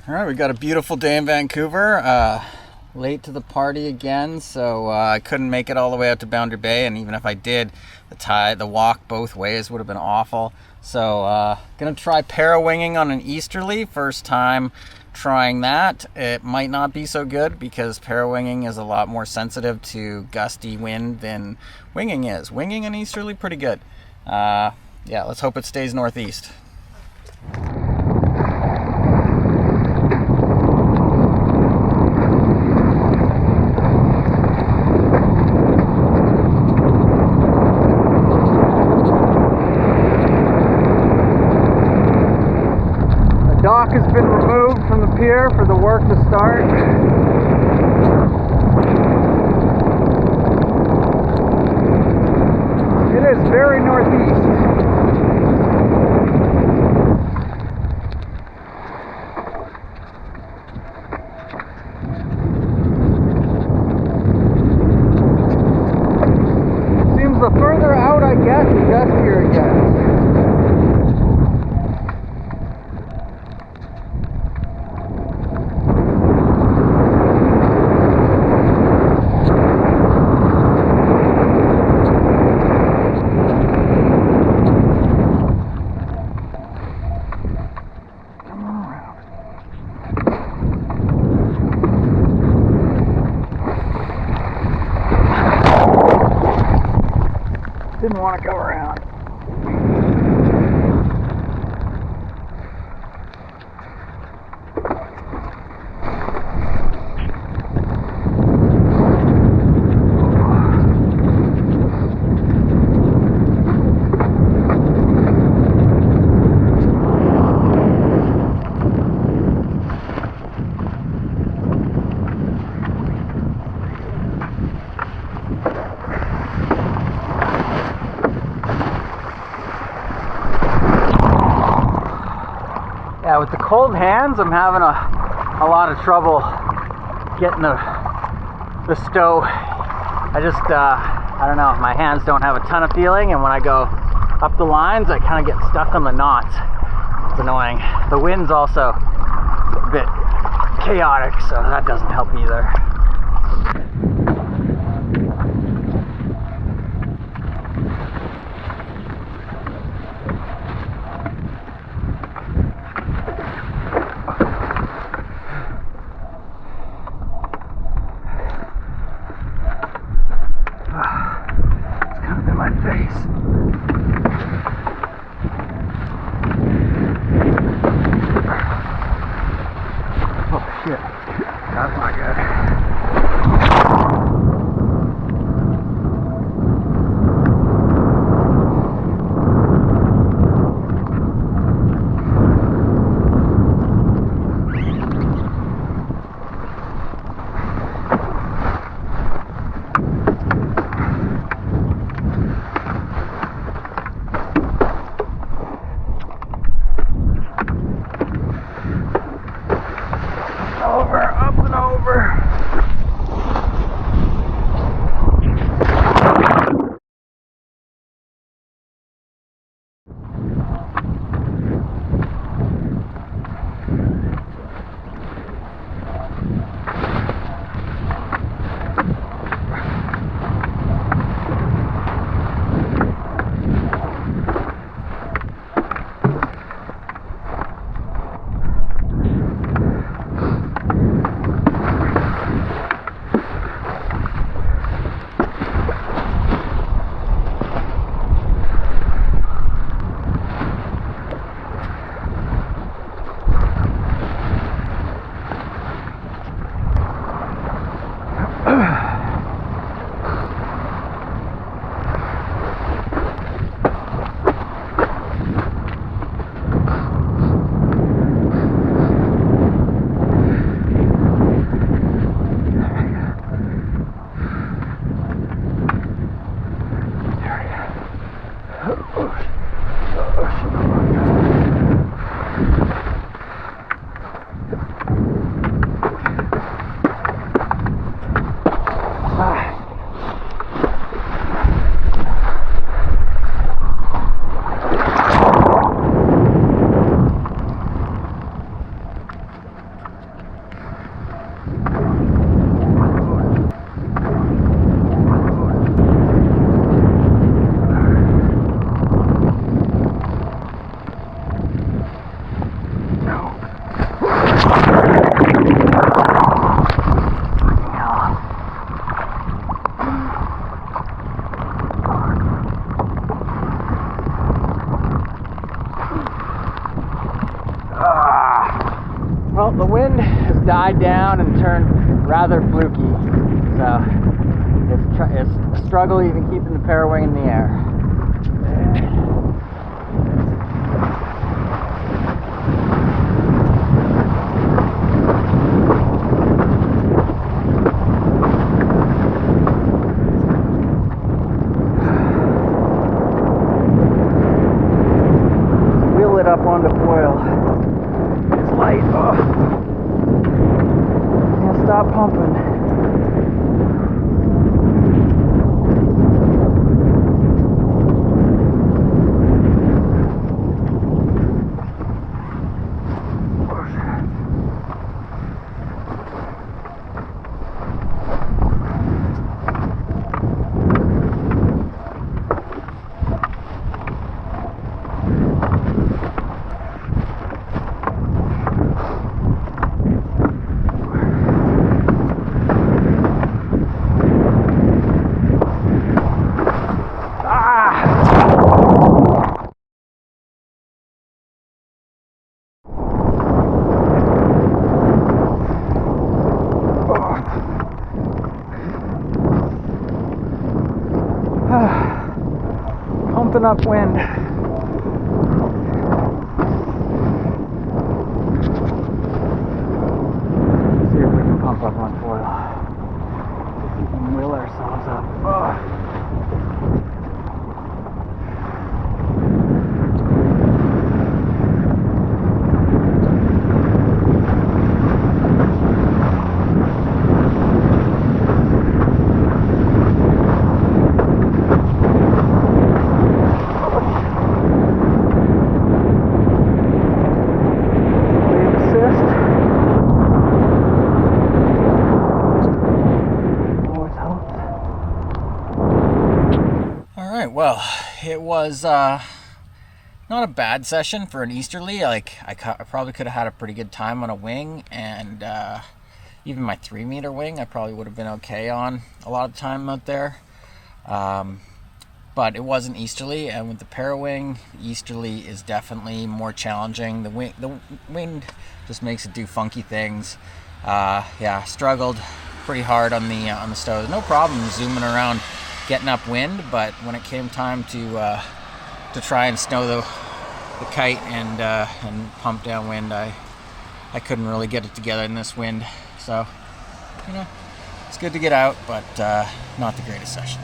All right, we got a beautiful day in Vancouver. Late to the party again, so I couldn't make it all the way out to Boundary Bay, and even if I did, the walk both ways would have been awful. So gonna try parawinging on an easterly. First time trying that. It might not be so good because parawinging is a lot more sensitive to gusty wind than winging is. Winging an easterly, pretty good. Yeah, let's hope it stays northeast. Dock has been removed from the pier for the work to start. It is very northeast. Seems the further out I get, the gustier it gets. Didn't want to go around. Yeah, with the cold hands, I'm having a lot of trouble getting the stow. I don't know, my hands don't have a ton of feeling, and when I go up the lines, I kind of get stuck on the knots. It's annoying. The wind's also a bit chaotic, so that doesn't help either. Oh shit, that's not good. Over, up and over. Well, the wind has died down and turned rather fluky, so it's a struggle even keeping the Parawing in the air. Wheel it up onto foil. It's light. Oh. Can't stop pumping. Pumping up wind. Let's see if we can pump up on foil. We can wheel ourselves up. Well, it was not a bad session for an easterly. Like I probably could have had a pretty good time on a wing, and even my 3-meter wing I probably would have been okay on a lot of the time out there. But it was an easterly, and with the Parawing, the easterly is definitely more challenging. The wind just makes it do funky things. Yeah, struggled pretty hard on the stows. No problem zooming around, getting upwind, but when it came time to try and snow the kite and pump downwind, I couldn't really get it together in this wind. So, it's good to get out, but not the greatest session.